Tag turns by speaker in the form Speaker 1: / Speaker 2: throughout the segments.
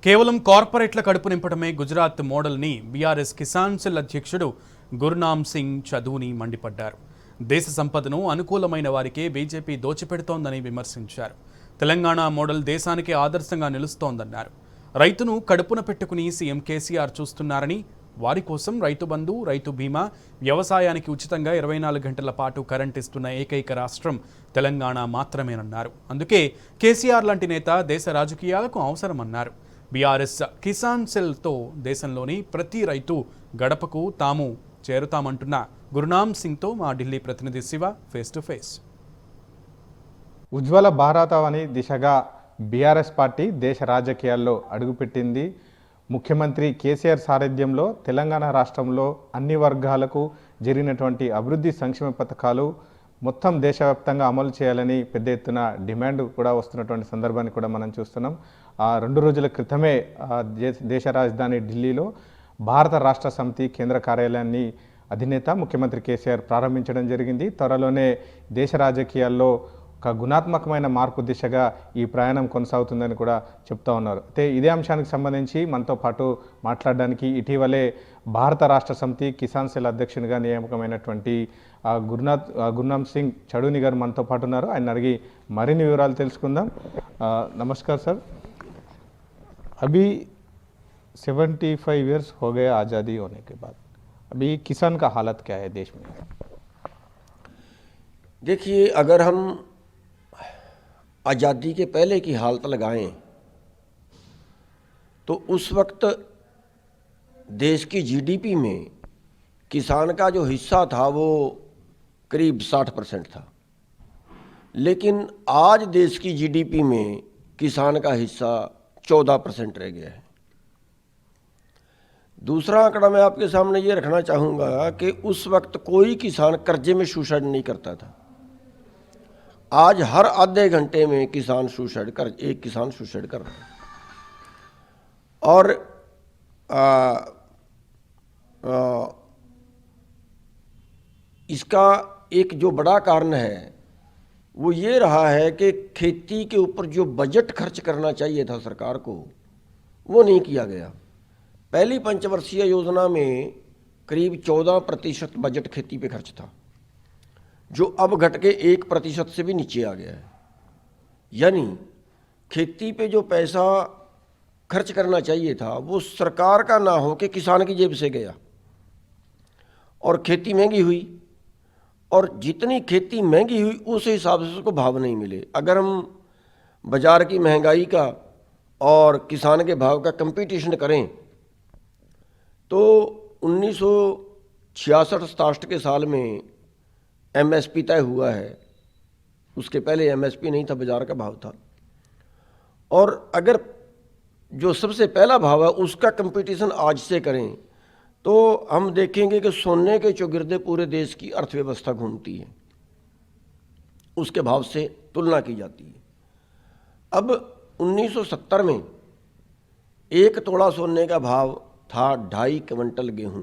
Speaker 1: కేవలం కార్పొరేట్ల కడుపు నింపడమే గుజరాత్ మోడల్ని బీఆర్ఎస్ కిసాన్ సెల్ అధ్యక్షుడు గుర్నామ్ సింగ్ చదూని మండిపడ్డారు. దేశ సంపదను అనుకూలమైన వారికే బీజేపీ దోచిపెడుతోందని విమర్శించారు. తెలంగాణ మోడల్ దేశానికి ఆదర్శంగా నిలుస్తోందన్నారు. రైతును కడుపున పెట్టుకుని సీఎం కేసీఆర్ చూస్తున్నారని, వారి కోసం రైతు బంధు, రైతు బీమా, వ్యవసాయానికి ఉచితంగా 24 గంటల పాటు కరెంట్ ఇస్తున్న ఏకైక రాష్ట్రం తెలంగాణ మాత్రమేనన్నారు. అందుకే కేసీఆర్ లాంటి నేత దేశ రాజకీయాలకు అవసరమన్నారు. బీఆర్ఎస్ కిసాన్ సెల్తో దేశంలోని ప్రతి రైతు గడపకు తాము చేరుతామంటున్న గుర్నామ్ సింగ్తో మా ఢిల్లీ ప్రతినిధి శివ ఫేస్ టు ఫేస్.
Speaker 2: ఉజ్వల భారతావని దిశగా బీఆర్ఎస్ పార్టీ దేశ రాజకీయాల్లో అడుగుపెట్టింది. ముఖ్యమంత్రి కేసీఆర్ సారథ్యంలో తెలంగాణ రాష్ట్రంలో అన్ని వర్గాలకు జరిగినటువంటి అభివృద్ధి సంక్షేమ పథకాలు మొత్తం దేశవ్యాప్తంగా అమలు చేయాలని పెద్ద ఎత్తున డిమాండ్ కూడా వస్తున్నటువంటి సందర్భాన్ని కూడా మనం చూస్తున్నాం. 2 రోజుల క్రితమే దేశ రాజధాని ఢిల్లీలో భారత రాష్ట్ర సమితి కేంద్ర కార్యాలయాన్ని అధినేత ముఖ్యమంత్రి కేసీఆర్ ప్రారంభించడం జరిగింది. త్వరలోనే దేశ రాజకీయాల్లో ఒక గుణాత్మకమైన మార్పు దిశగా ఈ ప్రయాణం కొనసాగుతుందని కూడా చెప్తా ఉన్నారు. అయితే ఇదే అంశానికి సంబంధించి మనతో పాటు మాట్లాడడానికి ఇటీవలే భారత రాష్ట్ర సమితి కిసాన్ సెల్ అధ్యక్షునిగా నియామకమైనటువంటి గుర్నామ్ సింగ్ చడూని గారు మనతో పాటు ఉన్నారు. ఆయన అడిగి మరిన్ని వివరాలు తెలుసుకుందాం. नमस्कार सर, अभी 75 ईयर्स हो गए आज़ादी होने के बाद, अभी किसान का हालत क्या है देश में?
Speaker 3: देखिए, अगर हम आज़ादी के पहले की हालत लगाएं तो उस वक्त देश की जीडीपी में किसान का जो हिस्सा था वो करीब 60% था, लेकिन आज देश की जीडीपी में किसान का हिस्सा 14% रह गया है। दूसरा आंकड़ा मैं आपके सामने ये रखना चाहूँगा कि उस वक्त कोई किसान कर्जे में सुसाइड नहीं करता था। आज हर आधे घंटे में एक किसान सुसाइड कर रहा है। और इसका एक जो बड़ा कारण है वो ये रहा है कि खेती के ऊपर जो बजट खर्च करना चाहिए था सरकार को, वो नहीं किया गया। पहली पंचवर्षीय योजना में करीब 14% बजट खेती पे खर्च था, जो अब घट के 1% से भी नीचे आ गया है। यानी खेती पे जो पैसा खर्च करना चाहिए था वो सरकार का ना हो कि किसान की जेब से गया, और खेती महंगी हुई, और जितनी खेती महंगी हुई उस हिसाब से उसको भाव नहीं मिले। अगर हम बाज़ार की महंगाई का और किसान के भाव का कंपटीशन करें तो 1966-67 के साल में एमएसपी तय हुआ है, उसके पहले एमएसपी नहीं था, बाज़ार का भाव था। और अगर जो सबसे पहला भाव है उसका कंपटीशन आज से करें तो हम देखेंगे कि सोने के चौगिर्दे पूरे देश की अर्थव्यवस्था घूमती है, उसके भाव से तुलना की जाती है। अब 1970 में 1 तोला सोने का भाव था 2.5 क्विंटल गेहूं,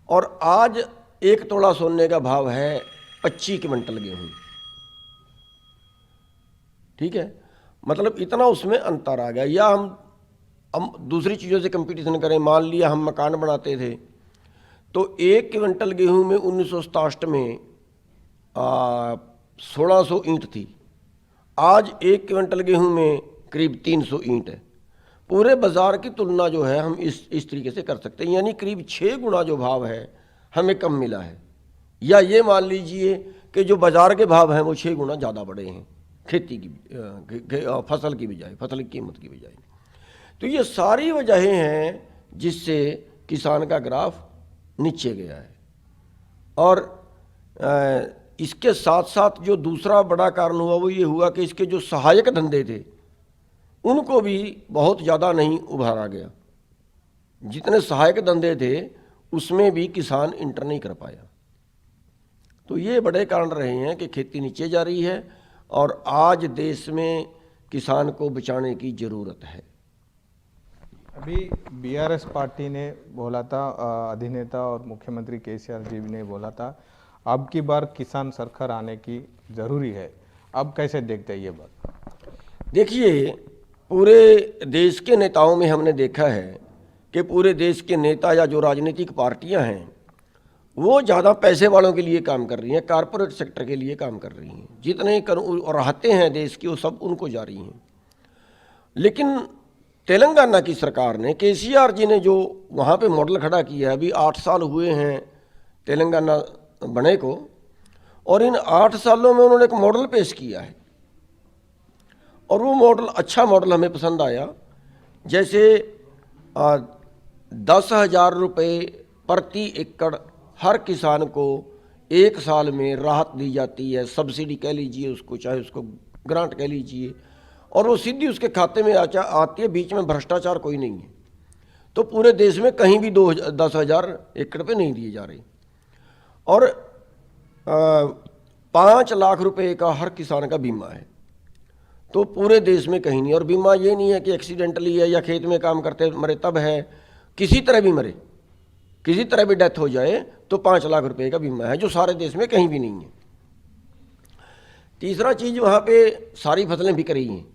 Speaker 3: और आज 1 तोला सोने का भाव है 25 क्विंटल गेहूं। ठीक है, मतलब इतना उसमें अंतर आ गया। या हम दूसरी चीज़ों से कंपटीशन करें, मान लिया हम मकान बनाते थे तो 1 क्विंटल गेहूं में 1967 में 1600 ईंट थी, आज 1 क्विंटल गेहूं में करीब 300 ईंट है। पूरे बाज़ार की तुलना जो है हम इस तरीके से कर सकते हैं, यानी करीब 6 गुना जो भाव है हमें कम मिला है। या ये मान लीजिए कि जो बाज़ार के भाव हैं वो 6 गुना ज़्यादा बढ़े हैं खेती की फसल की बजाय, फसल की कीमत की बजाय। तो ये सारी वजहें हैं जिससे किसान का ग्राफ नीचे गया है। और इसके साथ साथ जो दूसरा बड़ा कारण हुआ वो ये हुआ कि इसके जो सहायक धंधे थे उनको भी बहुत ज़्यादा नहीं उभारा गया। जितने सहायक धंधे थे उसमें भी किसान इंटर नहीं कर पाया। तो ये बड़े कारण रहे हैं कि खेती नीचे जा रही है, और आज देश में किसान को बचाने की ज़रूरत है।
Speaker 2: अभी बीआरएस पार्टी ने बोला था, अधिनेता और मुख्यमंत्री केसीआर जी ने बोला था अब की बार किसान सरकार आने की ज़रूरी है, अब कैसे देखते हैं ये बात?
Speaker 3: देखिए, पूरे देश के नेताओं में हमने देखा है कि पूरे देश के नेता या जो राजनीतिक पार्टियां हैं वो ज़्यादा पैसे वालों के लिए काम कर रही हैं, कारपोरेट सेक्टर के लिए काम कर रही हैं। जितने राहतें हैं देश की वो सब उनको जा रही हैं। लेकिन तेलंगाना की सरकार ने, केसीआर जी ने जो वहाँ पे मॉडल खड़ा किया है, अभी 8 साल हुए हैं तेलंगाना बने को, और इन 8 सालों में उन्होंने एक मॉडल पेश किया है और वो मॉडल अच्छा मॉडल हमें पसंद आया। जैसे 10,000 रुपये प्रति एकड़ हर किसान को 1 साल में राहत दी जाती है, सब्सिडी कह लीजिए उसको, चाहे उसको ग्रांट कह लीजिए, और वो सीधी उसके खाते में आती है, बीच में भ्रष्टाचार कोई नहीं है। तो पूरे देश में कहीं भी 10,000 एकड़ पे नहीं दिए जा रहे। और 5 लाख रुपए का हर किसान का बीमा है, तो पूरे देश में कहीं नहीं। और बीमा ये नहीं है कि एक्सीडेंटली है या खेत में काम करते मरे तब है, किसी तरह भी मरे, किसी तरह भी डेथ हो जाए तो 5 लाख रुपए का बीमा है, जो सारे देश में कहीं भी नहीं है। तीसरा चीज़, वहाँ पे सारी फसलें बिक रही हैं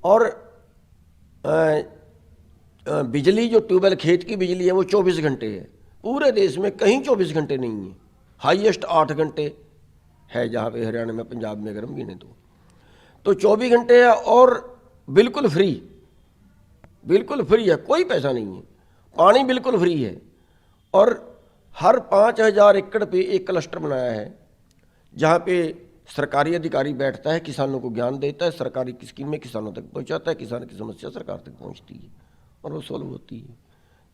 Speaker 3: और बिजली, जो ट्यूबवेल खेत की बिजली है वो 24 घंटे है। पूरे देश में कहीं 24 घंटे नहीं है, हाईएस्ट 8 घंटे है, जहाँ पे हरियाणा में, पंजाब में अगर हम गिने तो 24 घंटे है और बिल्कुल फ्री, बिल्कुल फ्री है, कोई पैसा नहीं है। पानी बिल्कुल फ्री है और हर 5,000 एकड़ पे एक क्लस्टर बनाया है जहाँ पे सरकारी अधिकारी बैठता है, किसानों को ज्ञान देता है, सरकारी की स्कीमें किसानों तक पहुँचाता है, किसान की समस्या सरकार तक पहुँचती है और वो सॉल्व होती है।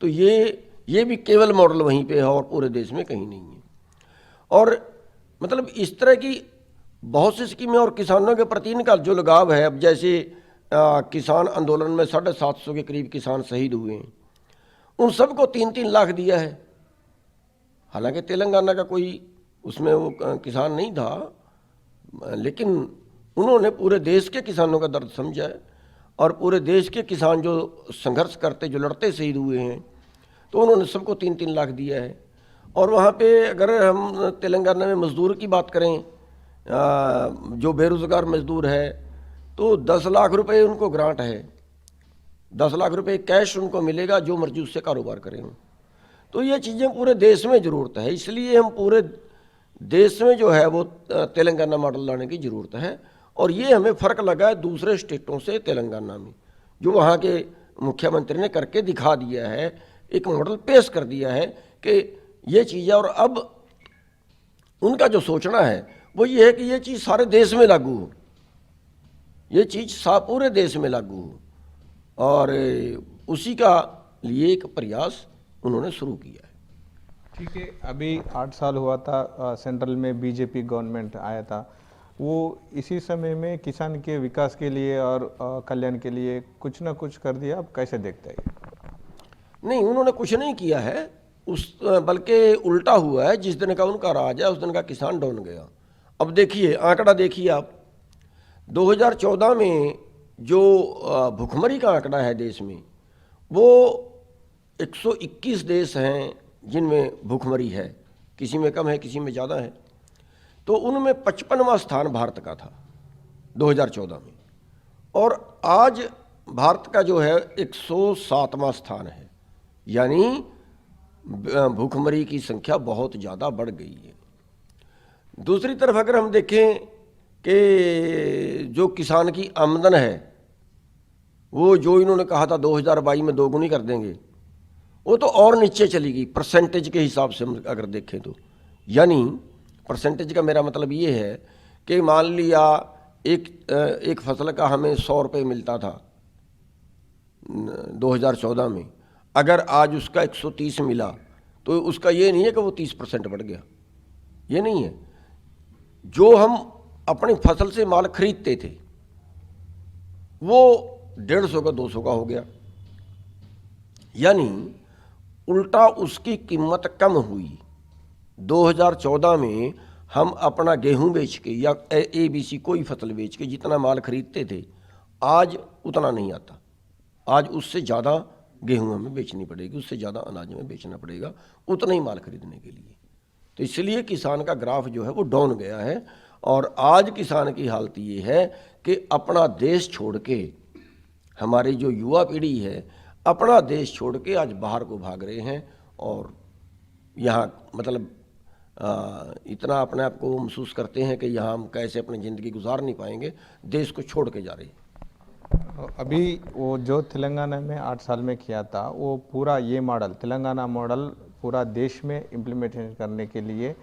Speaker 3: तो ये भी केवल मॉडल वहीं पे है और पूरे देश में कहीं नहीं है। और मतलब इस तरह की बहुत सी स्कीमें, और किसानों के प्रति इनका जो लगाव है। अब जैसे किसान आंदोलन में 750 के करीब किसान शहीद हुए हैं, उन सबको 3-3 लाख दिया है। हालांकि तेलंगाना का कोई उसमें वो किसान नहीं था, लेकिन उन्होंने पूरे देश के किसानों का दर्द समझा है और पूरे देश के किसान जो संघर्ष करते, जो लड़ते शहीद हुए हैं, तो उन्होंने सबको 3-3 लाख दिया है। और वहाँ पे अगर हम तेलंगाना में मज़दूर की बात करें, जो बेरोज़गार मज़दूर है, तो 10 लाख रुपए उनको ग्रांट है, 10 लाख रुपए कैश उनको मिलेगा जो मर्जी उससे कारोबार करें। तो ये चीज़ें पूरे देश में ज़रूरत है, इसलिए हम पूरे देश में जो है वो तेलंगाना मॉडल लाने की ज़रूरत है। और ये हमें फ़र्क लगा है दूसरे स्टेटों से तेलंगाना में, जो वहाँ के मुख्यमंत्री ने करके दिखा दिया है, एक मॉडल पेश कर दिया है कि ये चीज़ है। और अब उनका जो सोचना है वो ये है कि ये चीज़ सारे देश में लागू हो, ये चीज़ पूरे देश में लागू हो, और उसी का लिए एक प्रयास उन्होंने शुरू किया है।
Speaker 2: ठीक है, अभी 8 साल हुआ था सेंट्रल में बीजेपी गवर्नमेंट आया था, वो इसी समय में किसान के विकास के लिए और कल्याण के लिए कुछ ना कुछ कर दिया। आप कैसे देखते हैं?
Speaker 3: नहीं, उन्होंने कुछ नहीं किया है, बल्कि उल्टा हुआ है। जिस दिन का उनका राज है उस दिन का किसान डाउन गया। अब देखिए, आंकड़ा देखिए आप, 2014 में जो भुखमरी का आंकड़ा है देश में, वो 121 देश हैं जिनमें भुखमरी है, किसी में कम है, किसी में ज़्यादा है। तो उनमें 55वां स्थान भारत का था 2014 में, और आज भारत का जो है 107वां स्थान है। यानी भूखमरी की संख्या बहुत ज़्यादा बढ़ गई है। दूसरी तरफ अगर हम देखें कि जो किसान की आमदन है, वो जो इन्होंने कहा था 2022 में दोगुनी कर देंगे, वो तो और नीचे चली गई परसेंटेज के हिसाब से हम अगर देखें तो। यानी परसेंटेज का मेरा मतलब ये है कि मान लिया एक फसल का हमें 100 रुपये मिलता था 2014 में, अगर आज उसका 130 मिला तो उसका ये नहीं है कि वो 30% बढ़ गया, ये नहीं है। जो हम अपनी फसल से माल खरीदते थे वो 150 का 200 का हो गया, यानी उल्टा उसकी कीमत कम हुई। 2014 में हम अपना गेहूं बेच के या ABC कोई फसल बेच के जितना माल खरीदते थे, आज उतना नहीं आता। आज उससे ज़्यादा गेहूं हमें बेचनी पड़ेगी, उससे ज़्यादा अनाज हमें बेचना पड़ेगा उतना ही माल खरीदने के लिए। तो इसलिए किसान का ग्राफ जो है वो डाउन गया है। और आज किसान की हालत ये है कि अपना देश छोड़ के, हमारी जो युवा पीढ़ी है अपना देश छोड़ के आज बाहर को भाग रहे हैं और यहाँ मतलब इतना अपने आप को महसूस करते हैं कि यहाँ हम कैसे अपनी ज़िंदगी गुजार नहीं पाएंगे, देश को छोड़ के जा रहे हैं।
Speaker 2: अभी वो जो तेलंगाना में 8 साल में किया था, वो पूरा ये मॉडल, तेलंगाना मॉडल पूरा देश में इम्प्लीमेंटेशन करने के लिए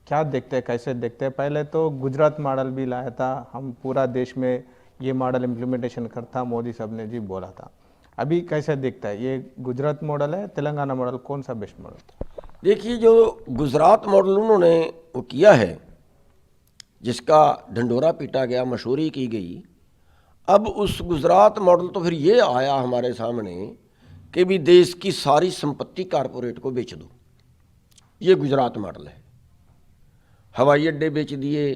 Speaker 2: क्या देखते हैं, कैसे देखते हैं? पहले तो गुजरात मॉडल भी लाया था, हम पूरा देश में ये मॉडल इम्प्लीमेंटेशन करता, मोदी साहब ने जी बोला था। अभी कैसे देखता है, ये गुजरात मॉडल है, तेलंगाना मॉडल, कौन सा बेस्ट मॉडल था?
Speaker 3: देखिए, जो गुजरात मॉडल उन्होंने वो किया है, जिसका ढंढोरा पीटा गया, मशहूरी की गई, अब उस गुजरात मॉडल तो फिर ये आया हमारे सामने कि भी देश की सारी संपत्ति कारपोरेट को बेच दो। ये गुजरात मॉडल है। हवाई अड्डे बेच दिए,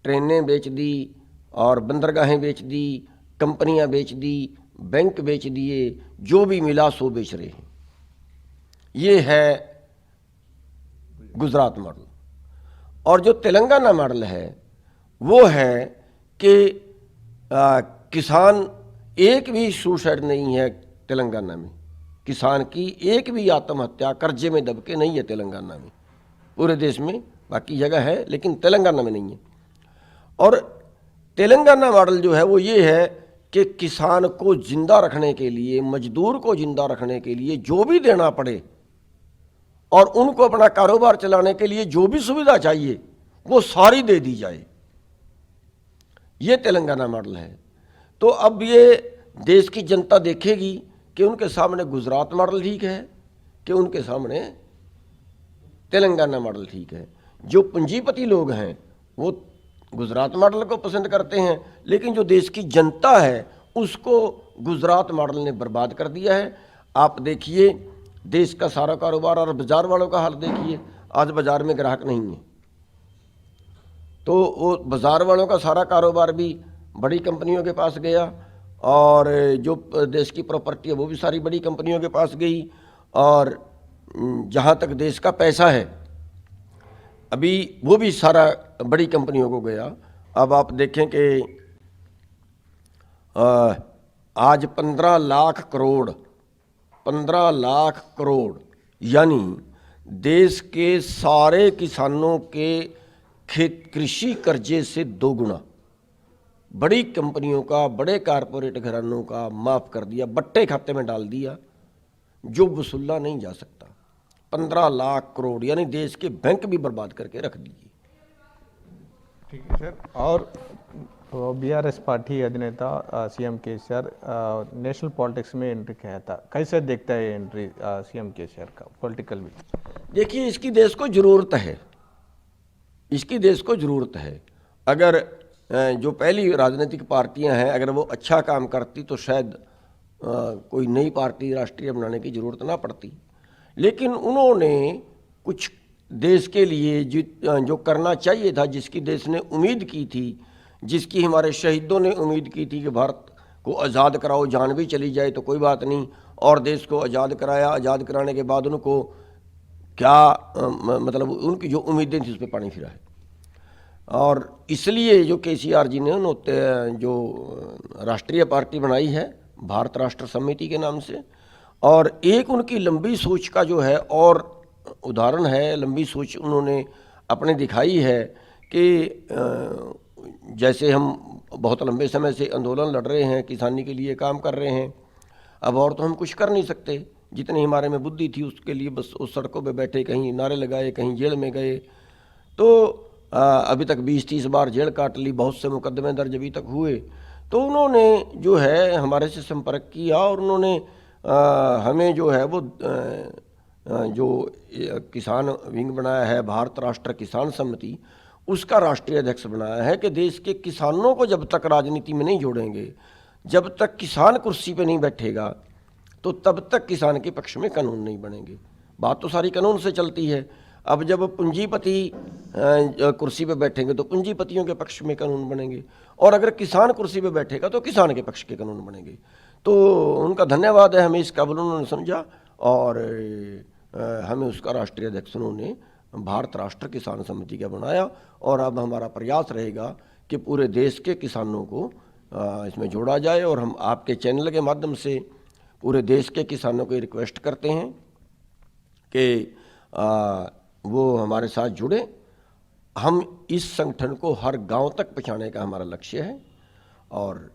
Speaker 3: ट्रेनें बेच दी और बंदरगाहें बेच दी, कंपनियां बेच दी, बैंक बेच दिए, जो भी मिला सो बेच रहे हैं। ये है गुजरात मॉडल। और जो तेलंगाना मॉडल है वो है कि किसान, एक भी सुसाइड नहीं है तेलंगाना में, किसान की एक भी आत्महत्या कर्जे में दब के नहीं है तेलंगाना में। पूरे देश में बाकी जगह है लेकिन तेलंगाना में नहीं है। और तेलंगाना मॉडल जो है वो ये है कि किसान को जिंदा रखने के लिए, मजदूर को जिंदा रखने के लिए जो भी देना पड़े और उनको अपना कारोबार चलाने के लिए जो भी सुविधा चाहिए वो सारी दे दी जाए। ये तेलंगाना मॉडल है। तो अब ये देश की जनता देखेगी कि उनके सामने गुजरात मॉडल ठीक है कि उनके सामने तेलंगाना मॉडल ठीक है। जो पूंजीपति लोग हैं वो गुजरात मॉडल को पसंद करते हैं, लेकिन जो देश की जनता है उसको गुजरात मॉडल ने बर्बाद कर दिया है। आप देखिए देश का सारा कारोबार और बाजार वालों का हाल देखिए। आज बाजार में ग्राहक नहीं है तो वो बाजार वालों का सारा कारोबार भी बड़ी कंपनियों के पास गया और जो देश की प्रॉपर्टी है वो भी सारी बड़ी कंपनियों के पास गई। और जहाँ तक देश का पैसा है अभी वो भी सारा बड़ी कंपनियों को गया। अब आप देखें कि आज 15 लाख करोड़ यानी देश के सारे किसानों के कृषि कर्जे से 2 गुना बड़ी कंपनियों का, बड़े कारपोरेट घरानों का माफ़ कर दिया, बट्टे खाते में डाल दिया, जो वसूला नहीं जा सकता। 15 लाख करोड़ यानी देश के बैंक भी बर्बाद करके रख दिए।
Speaker 2: ठीक है सर। और बीआरएस पार्टी अधिनेता सीएम केसीआर नेशनल पॉलिटिक्स में एंट्री किया था, कैसे देखता है एंट्री सीएम केसीआर का पॉलिटिकल भी?
Speaker 3: देखिए, इसकी देश को ज़रूरत है, इसकी देश को ज़रूरत है। अगर जो पहली राजनीतिक पार्टियां हैं अगर वो अच्छा काम करती तो शायद कोई नई पार्टी राष्ट्रीय बनाने की ज़रूरत ना पड़ती। लेकिन उन्होंने कुछ देश के लिए जो करना चाहिए था, जिसकी देश ने उम्मीद की थी, जिसकी हमारे शहीदों ने उम्मीद की थी कि भारत को आज़ाद कराओ, जान भी चली जाए तो कोई बात नहीं, और देश को आज़ाद कराया। आज़ाद कराने के बाद उनको क्या मतलब उनकी जो उम्मीदें थी उस पर पानी फिरा है। और इसलिए जो केसीआर जी ने जो राष्ट्रीय पार्टी बनाई है भारत राष्ट्र समिति के नाम से, और एक उनकी लंबी सोच का जो है और उदाहरण है, लंबी सोच उन्होंने अपने दिखाई है कि जैसे हम बहुत लंबे समय से आंदोलन लड़ रहे हैं, किसानी के लिए काम कर रहे हैं, अब और तो हम कुछ कर नहीं सकते। जितनी हमारे में बुद्धि थी उसके लिए बस उस सड़कों पे बैठे, कहीं नारे लगाए, कहीं जेल में गए। तो अभी तक 20-30 बार जेल काट ली, बहुत से मुकदमे दर्ज अभी तक हुए। तो उन्होंने जो है हमारे से संपर्क किया और उन्होंने हमें जो है वो जो किसान विंग बनाया है, भारत राष्ट्र किसान समिति, उसका राष्ट्रीय अध्यक्ष बनाया है कि देश के किसानों को जब तक राजनीति में नहीं जोड़ेंगे, जब तक किसान कुर्सी पे नहीं बैठेगा, तो तब तक किसान के पक्ष में कानून नहीं बनेंगे। बात तो सारी कानून से चलती है। अब जब पूंजीपति कुर्सी पे बैठेंगे तो पूंजीपतियों के पक्ष में कानून बनेंगे, और अगर किसान कुर्सी पे बैठेगा तो किसान के पक्ष के कानून बनेंगे। तो उनका धन्यवाद है, हमें इस काबिल उन्होंने समझा और हमें उसका राष्ट्रीय अध्यक्ष उन्होंने भारत राष्ट्र किसान समिति का बनाया और अब हमारा प्रयास रहेगा कि पूरे देश के किसानों को इसमें जोड़ा जाए। और हम आपके चैनल के माध्यम से पूरे देश के किसानों को रिक्वेस्ट करते हैं कि वो हमारे साथ जुड़े। हम इस संगठन को हर गांव तक पहुंचाने का हमारा लक्ष्य है और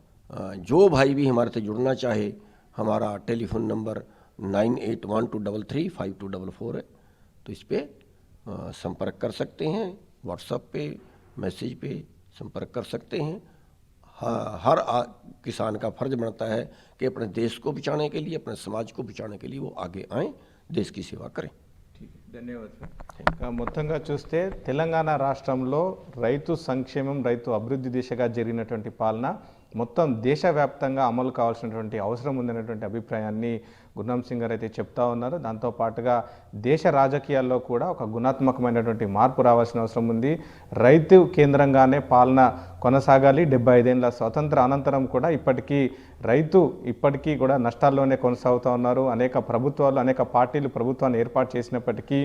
Speaker 3: जो भाई भी हमारे से जुड़ना चाहे, हमारा टेलीफोन नंबर 9812335244 है, तो इस पे संपर्क कर सकते हैं। व्हाट्सएप पे, मैसेज पे संपर्क कर सकते हैं। हर किसान का फर्ज बनता है कि अपने देश को बचाने के लिए, अपने समाज को बचाने के लिए वो आगे आएँ, देश की सेवा करें।
Speaker 2: ధన్యవాదాలు. మొత్తంగా చూస్తే తెలంగాణ రాష్ట్రంలో రైతు సంక్షేమం, రైతు అభివృద్ధి దిశగా జరిగినటువంటి పాలన మొత్తం దేశవ్యాప్తంగా అమలు కావాల్సినటువంటి అవసరం ఉందనేటువంటి అభిప్రాయాన్ని గుర్నామ్ సింగ్ గారు అయితే చెప్తా ఉన్నారు. దాంతోపాటుగా దేశ రాజకీయాల్లో కూడా ఒక గుణాత్మకమైనటువంటి మార్పు రావాల్సిన అవసరం ఉంది. రైతు కేంద్రంగానే పాలన కొనసాగాలి. 75 ఏళ్ల స్వతంత్ర అనంతరం కూడా ఇప్పటికీ కూడా నష్టాల్లోనే కొనసాగుతూ ఉన్నారు. అనేక ప్రభుత్వాలు, అనేక పార్టీలు ప్రభుత్వాన్ని ఏర్పాటు చేసినప్పటికీ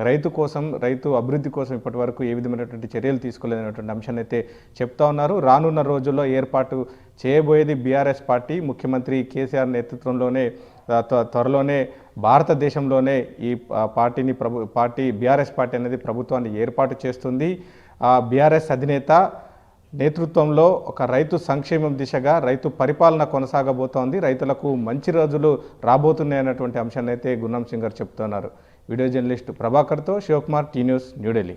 Speaker 2: రైతు కోసం, రైతు అభివృద్ధి కోసం ఇప్పటి వరకు ఏ విధమైనటువంటి చర్యలు తీసుకోలేనటువంటి అంశాన్ని అయితే చెప్తా ఉన్నారు. రానున్న రోజుల్లో ఏర్పాటు చేయబోయేది బీఆర్ఎస్ పార్టీ. ముఖ్యమంత్రి కేసీఆర్ నేతృత్వంలోనే త్వరలోనే భారతదేశంలోనే ఈ పార్టీ బీఆర్ఎస్ పార్టీ అనేది ప్రభుత్వాన్ని ఏర్పాటు చేస్తుంది. బీఆర్ఎస్ అధినేత నేతృత్వంలో ఒక రైతు సంక్షేమం దిశగా రైతు పరిపాలన కొనసాగబోతోంది. రైతులకు మంచి రోజులు రాబోతున్నాయి అన్నటువంటి అంశాన్ని అయితే గుర్నామ్ సింగ్ గారు చెప్తున్నారు. వీడియో జర్నలిస్ట్ ప్రభాకర్తో శివకుమార్, టీ న్యూస్, న్యూఢిల్లీ.